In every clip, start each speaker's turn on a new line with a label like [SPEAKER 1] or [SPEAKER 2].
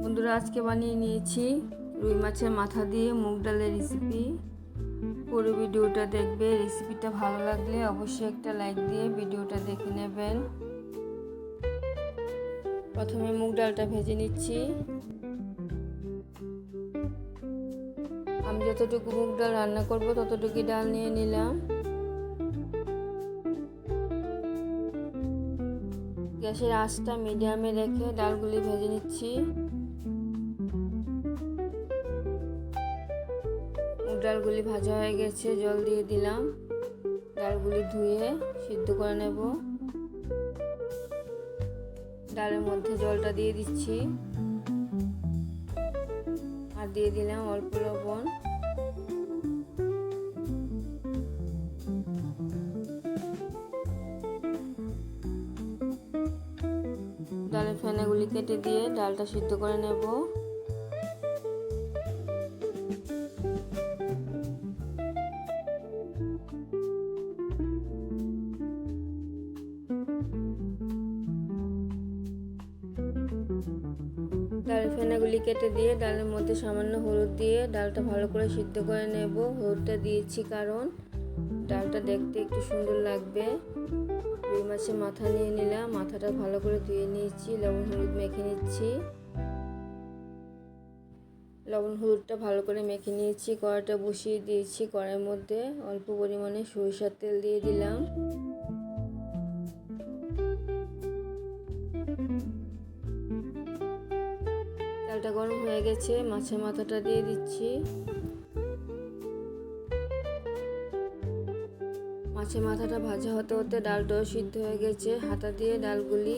[SPEAKER 1] বন্ধুরা, আজকে বানিয়ে নিয়েছি রুই মাছের মাথা দিয়ে মুগ ডালের রেসিপি। পুরো ভিডিওটা দেখবে। রেসিপিটা ভালো লাগলে অবশ্যই একটা লাইক দিয়ে ভিডিওটা দেখে নেবেন। প্রথমে মুগ ডালটা ভেজে নিচ্ছি। আমি যতটুকু মুগ ডাল রান্না করব ততটুকু ডাল নিয়ে নিলাম। গ্যাসের আঁচটা মিডিয়ামে রেখে ডালগুলি ভেজে নিচ্ছি। মুগ ডালগুলি ভাজা হয়ে গেছে, জল দিয়ে দিলাম। ডালগুলি ধুয়ে সিদ্ধ করে নেব। ডালের মধ্যে জলটা দিয়ে দিচ্ছি আর দিয়ে দিলাম অল্প লবণ। ডালের ফেনাগুলি কেটে দিয়ে ডালটা সিদ্ধ করে নেব। ডালের ফেনাগুলি কেটে দিয়ে ডালের মধ্যে সামান্য হলুদ দিয়ে ডালটা ভালো করে সিদ্ধ করে নেব। হলুদটা দিয়েছি কারণ ডালটা দেখতে একটু সুন্দর লাগবে। রুই মাছের মাথা নিয়ে নিলাম, মাথাটা ভালো করে ধুয়ে নিয়েছি, লবণ হলুদ মেখে নিচ্ছি। লবণ হলুদটা ভালো করে মেখে নিয়েছি। কড়াইটা বসিয়ে দিয়েছি। কড়াইয়ের মধ্যে অল্প পরিমাণে সরিষার তেল দিয়ে দিলাম। তেলটা গরম হয়ে গেছে, মাছের মাথাটা দিয়ে দিচ্ছি। মাছের মাথাটা ভাজা হতে হতে ডালটাও সিদ্ধ হয়ে গেছে। হাতা দিয়ে ডালগুলি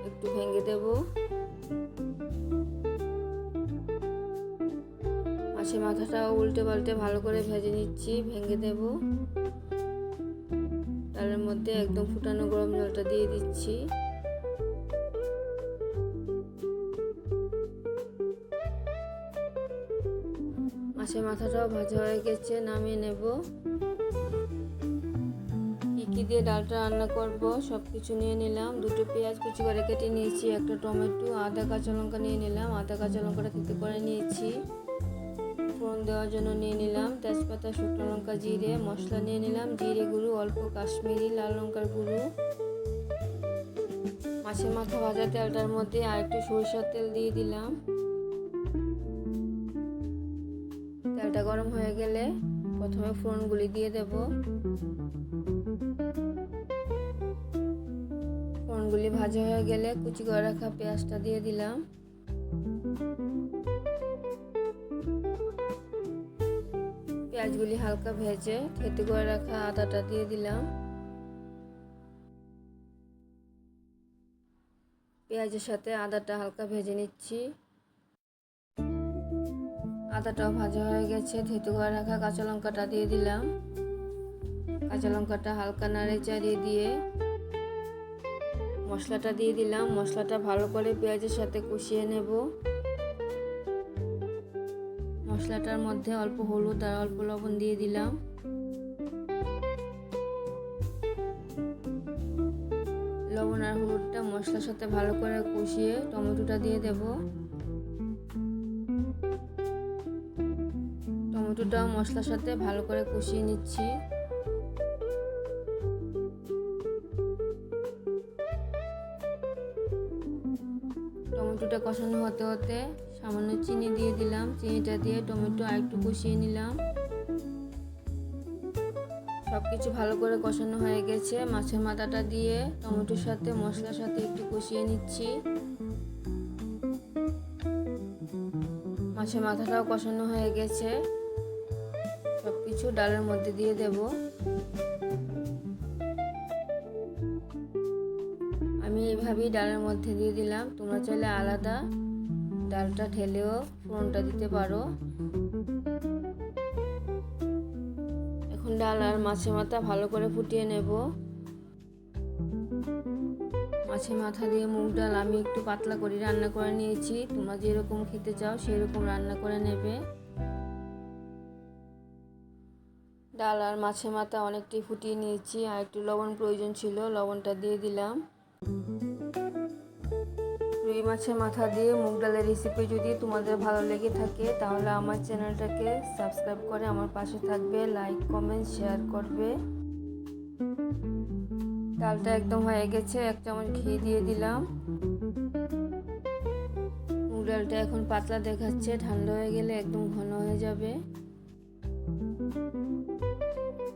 [SPEAKER 1] একটু ভেঙে দেব। মাছের মাথাটা উল্টে পাল্টে ভালো করে ভেজে নিচ্ছি, ভেঙে দেব। ডালের মধ্যে একদম ফুটানো গরম জলটা দিয়ে দিচ্ছি। মাছের মাথাটাও ভাজা হয়ে গেছে, নামিয়ে নেব। কি দিয়ে ডালটা রান্না করব সব কিছু নিয়ে নিলাম। দুটো পেঁয়াজ কুচি করে কেটে নিয়েছি, একটা টমেটো, আদা কাঁচা লঙ্কা নিয়ে নিলাম। আদা কাঁচা লঙ্কাটা থেতো করে নিয়েছি। ফোড়ন দেওয়ার জন্য নিয়ে নিলাম তেজপাতা, শুকনো লঙ্কা, জিরে। মশলা নিয়ে নিলাম জিরে গুঁড়ো, অল্প কাশ্মীরি লাল লঙ্কার গুঁড়ো। মাছের মাথা ভাজা তেলটার মধ্যে আর একটু সরিষার তেল দিয়ে দিলাম। তেলটা গরম হয়ে গেলে প্রথমে ফোড়নগুলি দিয়ে দেব। ফোড়নগুলি ভাজা হয়ে গেলে কুচি করে রাখা পেঁয়াজটা দিয়ে দিলাম। পেঁয়াজগুলি হালকা ভেজে থেতো করে রাখা আদাটা দিয়ে দিলাম। পেঁয়াজের সাথে আদাটা হালকা ভেজে নিচ্ছি। আদাটাও ভাজা হয়ে গেছে, থেতো করে রাখা কাঁচা লঙ্কাটা দিয়ে দিলাম। কাঁচা লঙ্কাটা হালকা নাড়ে চাড়িয়ে দিয়ে মশলাটা দিয়ে দিলাম। মশলাটা ভালো করে পেঁয়াজের সাথে কষিয়ে নেব। মশলাটার মধ্যে অল্প হলুদ আর অল্প লবণ দিয়ে দিলাম। লবণ আর হলুদটা মশলার সাথে ভালো করে কষিয়ে টমেটোটা দিয়ে দেব। টমেটোটাও মশলার সাথে ভালো করে কষিয়ে নিচ্ছি। টমেটোটা কষানো হতে হতে সামান্য চিনি দিয়ে দিলাম। চিনিটা দিয়ে টমেটো আর একটু কষিয়ে নিলাম। সব কিছু ভালো করে কষানো হয়ে গেছে। মাছের মাথাটা দিয়ে টমেটোর সাথে মশলার সাথে একটু কষিয়ে নিচ্ছি। মাছের মাথাটাও কষানো হয়ে গেছে। সব কিছু ডালের মধ্যে দিয়ে দেব। আমি এইভাবেই ডালের মধ্যে দিয়ে দিলাম। তোমরা চাইলে আলাদা ডালটা ঢেলেও ফোড়নটা দিতে পারো। এখন ডাল আর মাছের মাথা ভালো করে ফুটিয়ে নেব। মাছের মাথা দিয়ে মুগ ডাল আমি একটু পাতলা করে রান্না করে নিয়েছি। তোমরা যেরকম খেতে চাও সেরকম রান্না করে নেবে। ডাল আর মাছের মাথা অনেকটাই ফুটিয়ে নিয়েছি। আর একটু লবণ প্রয়োজন ছিল, লবণটা দিয়ে দিলাম। রুই রুই মাছের মাথা দিয়ে মুগ ডালের রেসিপি যদি তোমাদের ভালো লেগে থাকে তাহলে আমার চ্যানেলটাকে সাবস্ক্রাইব করে আমার পাশে থাকবে, লাইক কমেন্ট শেয়ার করবে। ডালটা একদম হয়ে গেছে, 1 চামচ ঘি দিয়ে দিলাম। মুগ ডালটা এখন পাতলা দেখাচ্ছে, ঠান্ডা হয়ে গেলে একদম ঘন হয়ে যাবে।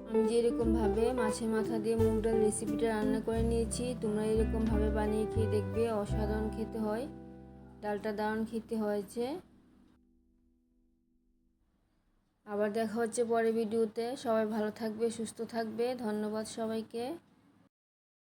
[SPEAKER 1] আমি যেরকমভাবে মাছের মাথা দিয়ে মুগ ডাল রেসিপিটা রান্না করে নিয়েছি, তোমরা এরকমভাবে বানিয়ে খেয়ে দেখবে, অসাধারণ খেতে হয়। ডালটা দারুণ খেতে হয়েছে। আবার দেখা হচ্ছে পরের ভিডিওতে। সবাই ভালো থাকবে, সুস্থ থাকবে। ধন্যবাদ সবাইকে।